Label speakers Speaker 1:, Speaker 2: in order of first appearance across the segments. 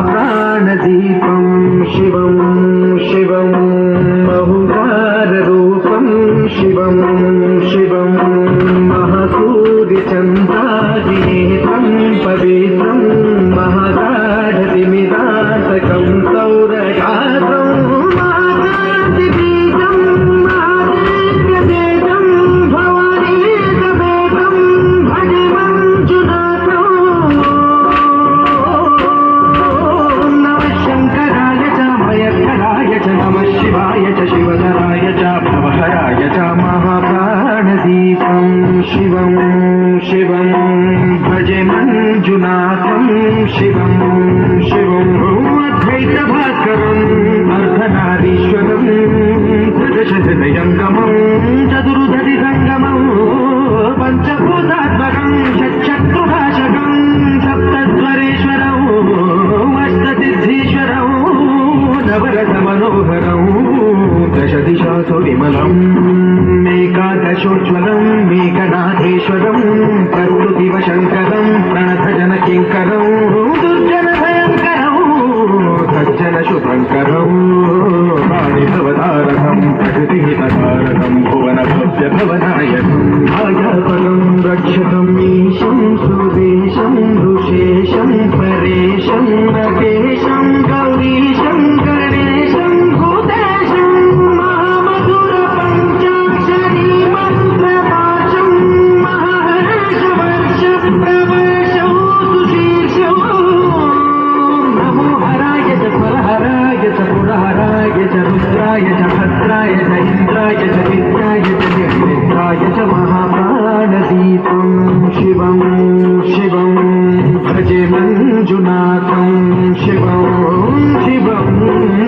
Speaker 1: महाप्राणदीपं शिवं शिवं बहुकाररूपं शिवं शिवं महासूर्यचन्द्रादिनेत्रं पवित्रं महागाढतिमिरातकं सौरगात्रं शिवं शिवं भजे मंजुनाथं शिवं शिवं अद्वैतभास्करं अर्धनारीश्वरं त्रिदशहृदयङ्गमं चतुर्धरिसङ्गमं पञ्चभूतात्मकं षट्चक्रुभाषकं सप्तस्वरेश्वरं अष्टसिद्धीश्वरं नवरसमनोहरं दशदिशासु विमलम् एकादशोज्ज्वलं मेघनाथेश्वरं प्रकृतिवशङ्करं प्रणतजनकिङ्करं दुर्जनभयङ्करं सज्जनशुभङ्करं वाणिभवतारकं प्रकृतिहितकारकं भुवनभव्यभवनायकं भायापदं रक्षकम् ईशं सुरेशं ऋषेशं परेशं नगेशं गौरीशं गणेशं भूतेशं महाप्राणदीपं शिवं शिवं भजे मंजुनाथं शिवं शिवं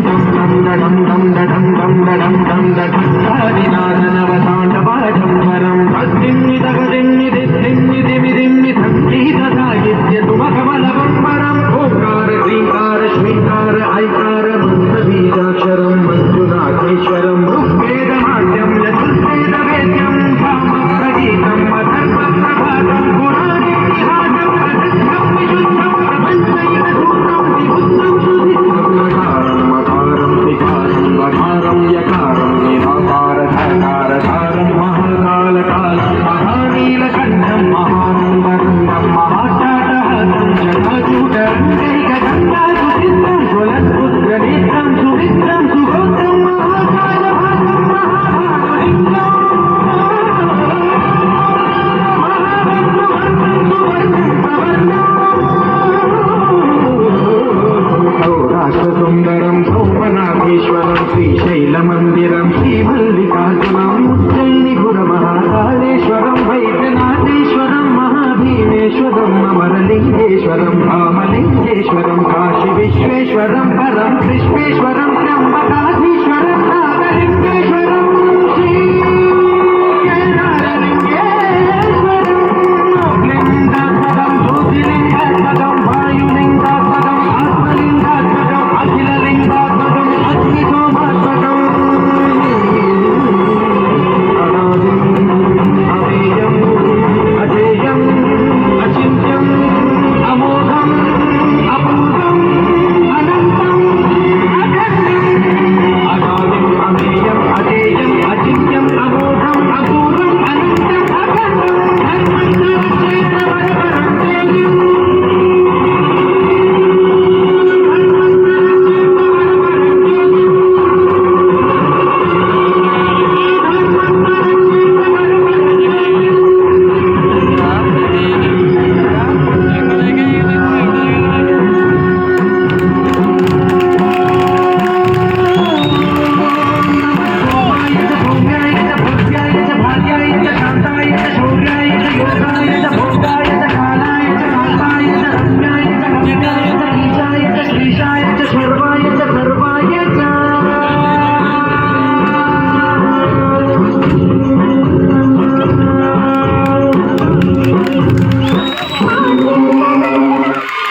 Speaker 1: दं दं दं दं दं दं दं दं दं आदिनाथनवताण्डवाढं वरं तद्दिन्निदगदिन्निदिन्निदिमिदिन्नि सङ्गीतसाहित्यतुमकमलवं वरम् ओङ्कार क्लीङ्कार श्रीकार ऐकार मन्त्रबीजाक्षरं मञ्जुनाथेश्वरं ऋग्वेदमाद्यं यजुर्वेदवेद्यं भामप्रगीतं अथर्वप्रभातं पुराणेतिहासं रहस्यं विशुद्धं प्रपञ्चैकसूत्रं विबुद्धं सुधितं नकारं मकारं विकारं वकारं यकारं निराकारधाकारधारं महाकालकालं महानीलकण्ठं महानन्दं महाशाटहासं जटाजूटरङ्गैकगङ्गासुचित्रं ज्वलद्पुत्रनेत्रं सुमित्रं सुगोत्रं महाकालभासं महाभागलिङ्गम् सौराष्ट्रसुन्दरं सौमनाथेश्वरं श्रीशैलमन्दिरं श्रीमल्लिकार्जुनं उज्जयिनिपुरमहाकालेश्वरं वैद्यनाथेश्वरं महाभीमेश्वरं अमरलिङ्गेश्वरं रामलिङ्गेश्वरं काशीविश्वेश्वरं परं विश्वेश्वरं त्र्यम्बकाधीश्वरं नागलिङ्गेश्वरं श्रीनागलिङ्गेश्वरं लिङ्गात्मकं ज्योतिलिङ्गात्मकं वायुलिङ्गात्मकं आत्मलिङ्गात्मकं अखिललिङ्गात्मकं अग्निसोमात्मकम् अनादिं अव्ययम् अजेयम् अचिन्त्यम् अमोघम् अपूर्वम् अनन्तम् अखण्डम् अनादिम् अव्ययम् अजेयम् अचिन्त्यम् अमोघम् अपूर्वम् अनन्तम् अखण्डम् धर्मन्तरक्षेत्रवरवरं तेजम् सर्वाय च